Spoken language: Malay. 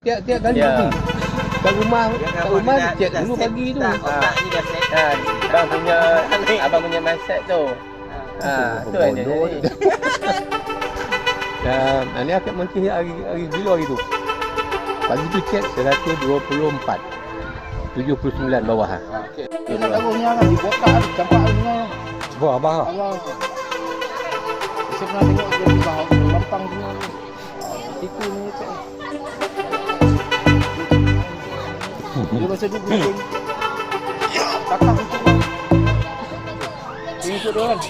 tiap kali pergi. Kat rumah cek dulu pagi tu. Otak ni dah set. Abang punya mindset tu. Tu yang dia Bodoh jadi. Dan ni akad mangkih hari dulu hari tu. Pagi tu cek 124. 79 bawah ah. Okey. Kita taruhnya kan di botak ada campak dengan Wah abah. Allah. Saya pernah tengok dia di bawah lampang dengan tiku ni cek. Dia masa tu pusing. Takak untuk. Ini tu kan.